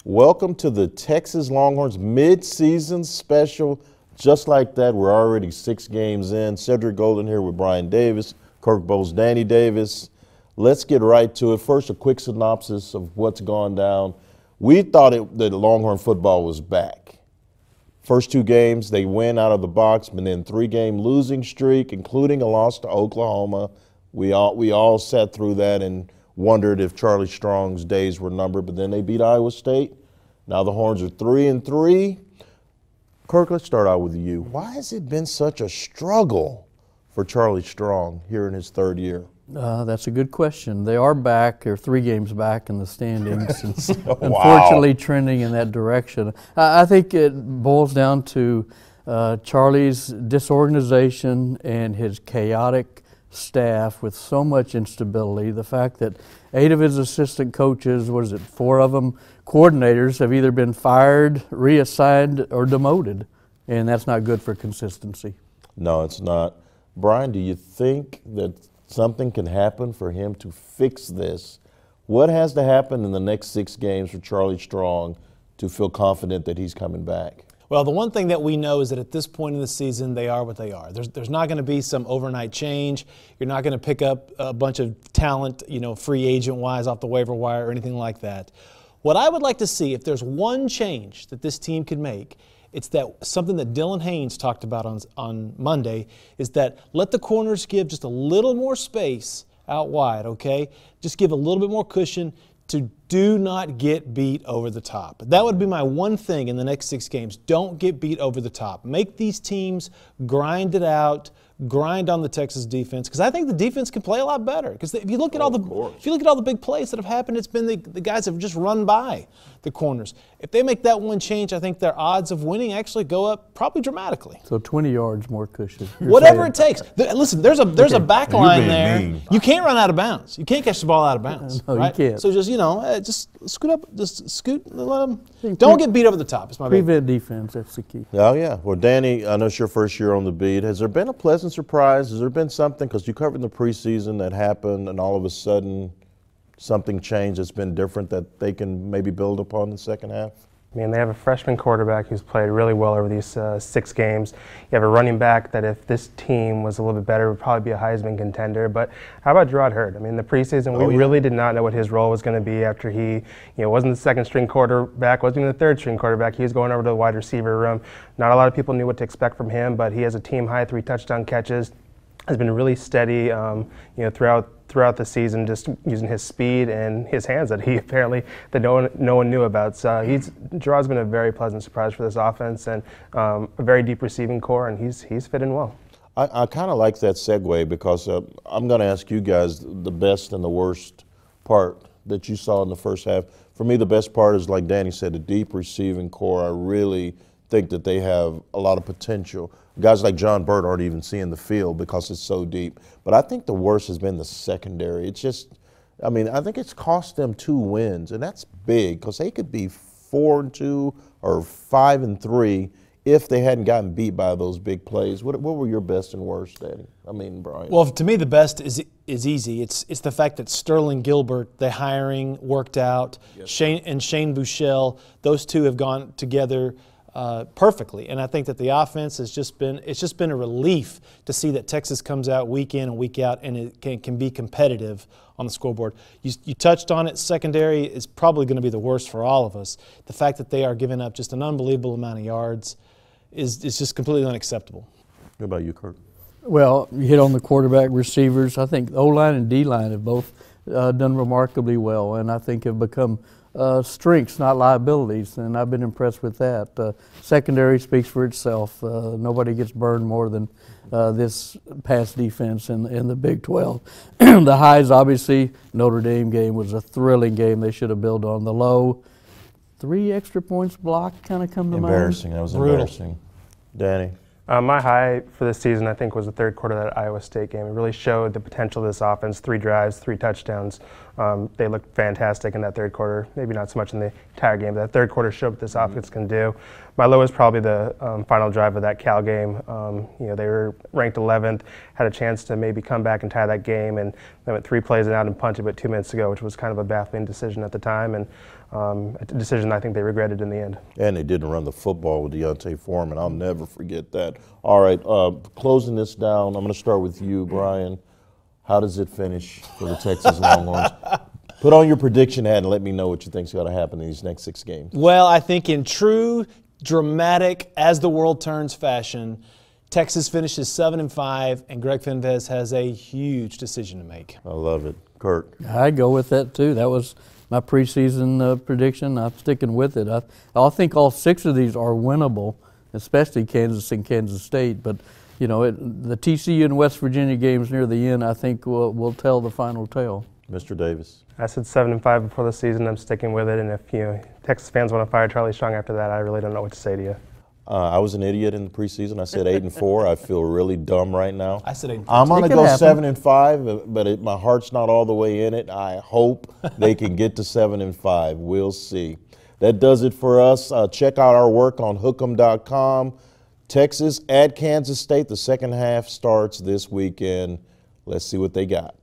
Welcome to the Texas Longhorns mid-season special. Just like that, we're already 6 games in. Cedric Golden here with Brian Davis, Kirk Bowles, Danny Davis. Let's get right to it. First, a quick synopsis of what's gone down. We thought that Longhorn football was back. First 2 games, they win out of the box, but then 3-game losing streak, including a loss to Oklahoma. We all sat through that and wondered if Charlie Strong's days were numbered, but then they beat Iowa State. Now the Horns are 3-3. Kirk, let's start out with you. Why has it been such a struggle for Charlie Strong here in his 3rd year? That's a good question. They are back. They're 3 games back in the standings. And unfortunately, trending in that direction. I think it boils down to Charlie's disorganization and his chaotic staff with so much instability. The fact that 8 of his assistant coaches, 4 of them coordinators, have either been fired, reassigned, or demoted, and that's not good for consistency. No, it's not. Brian, do you think that something can happen for him to fix this? What has to happen in the next 6 games for Charlie Strong to feel confident that he's coming back? Well, the one thing that we know is that at this point in the season, they are what they are. There's not going to be some overnight change. You're not going to pick up a bunch of talent, free agent-wise off the waiver wire or anything like that. What I would like to see, if there's one change that this team could make, it's that something that Dylan Haynes talked about on Monday, is that let the corners give just a little more space out wide, okay? Just give a little bit more cushion to do not get beat over the top. That would be my one thing in the next 6 games. Don't get beat over the top. Make these teams grind it out, grind on the Texas defense, because I think the defense can play a lot better. Because if you look at all the big plays that have happened, it's been the guys have just run by the corners. If they make that one change, I think their odds of winning actually go up probably dramatically. So 20 yards more cushion. Whatever it takes. Listen, there's a back line there. Mean. You can't run out of bounds. You can't catch the ball out of bounds. No, right? You can't. So just scoot up, just scoot. Let them. Don't get beat over the top. It's my prevent defense. That's the key. Oh yeah. Well, Danny, I know it's your first year on the beat. Has there been a pleasant surprise? Has there been something, because you covered in the preseason, that happened, and all of a sudden something changed that's been different that they can maybe build upon in the second half? I mean, they have a freshman quarterback who's played really well over these 6 games. You have a running back that, if this team was a little bit better, would probably be a Heisman contender. But how about Gerard Hurd? I mean, the preseason, we really did not know what his role was going to be after he, wasn't the 2nd-string quarterback, wasn't even the 3rd-string quarterback. He was going over to the wide receiver room. Not a lot of people knew what to expect from him, but he has a team-high 3 touchdown catches. Has been really steady, throughout the season, just using his speed and his hands that no one knew about. So Gerard's been a very pleasant surprise for this offense, and a very deep receiving core, and he's fitting well. I kind of like that segue, because I'm going to ask you guys the best and the worst part that you saw in the first half. For me, the best part is, like Danny said, the deep receiving core. I really think that they have a lot of potential. Guys like John Burt aren't even seeing the field because it's so deep. But I think the worst has been the secondary. It's just, I think it's cost them 2 wins, and that's big, because they could be 4-2 or 5-3 if they hadn't gotten beat by those big plays. What were your best and worst, Danny? Brian. Well, to me, the best is easy. It's the fact that Sterling Gilbert, the hiring worked out. Yes. Shane Buechele, those 2 have gone together perfectly, and I think that the offense has just been a relief to see that Texas comes out week in and week out, and it can be competitive on the scoreboard. You touched on it. Secondary is probably going to be the worst for all of us. The fact that they are giving up just an unbelievable amount of yards is just completely unacceptable. What about you, Kurt? Well, you hit on the quarterback, receivers. I think O-line and D-line have both done remarkably well, and I think have become strengths, not liabilities, and I've been impressed with that. Secondary speaks for itself. Nobody gets burned more than this pass defense in the Big 12. The highs, obviously, Notre Dame game was a thrilling game. They should have built on the low. 3 extra points blocked kind of come to mind. Embarrassing. That was embarrassing. Danny? My high for this season, I think, was the 3rd quarter of that Iowa State game. It really showed the potential of this offense. 3 drives, 3 touchdowns. They looked fantastic in that 3rd quarter. Maybe not so much in the entire game, but that 3rd quarter showed what this offense can do. my low is probably the final drive of that Cal game. You know, they were ranked 11th, had a chance to maybe come back and tie that game, and they went 3 plays and out and punted with 2 minutes to go, which was kind of a baffling decision at the time, and a decision I think they regretted in the end. And they didn't run the football with Deontay Foreman. I'll never forget that. All right, closing this down, I'm going to start with you, Brian. How does it finish for the Texas Longhorns? Put on your prediction hat and let me know what you think's going to happen in these next 6 games. Well, I think in true dramatic as the world turns fashion, Texas finishes 7-5, and Greg Fenves has a huge decision to make. I love it. Kirk? I go with that too. That was my preseason prediction. I'm sticking with it. I think all 6 of these are winnable, especially Kansas and Kansas State. But you know, the TCU and West Virginia games near the end, I think will tell the final tale. Mr. Davis? I said 7-5 before the season. I'm sticking with it, and if Texas fans want to fire Charlie Strong after that, I really don't know what to say to you. I was an idiot in the preseason. I said 8-4. I feel really dumb right now. I said 8-4. I'm going to go 7-5, but my heart's not all the way in it. I hope they can get to 7-5. We'll see. That does it for us. Check out our work on hookem.com. Texas at Kansas State. The second half starts this weekend. Let's see what they got.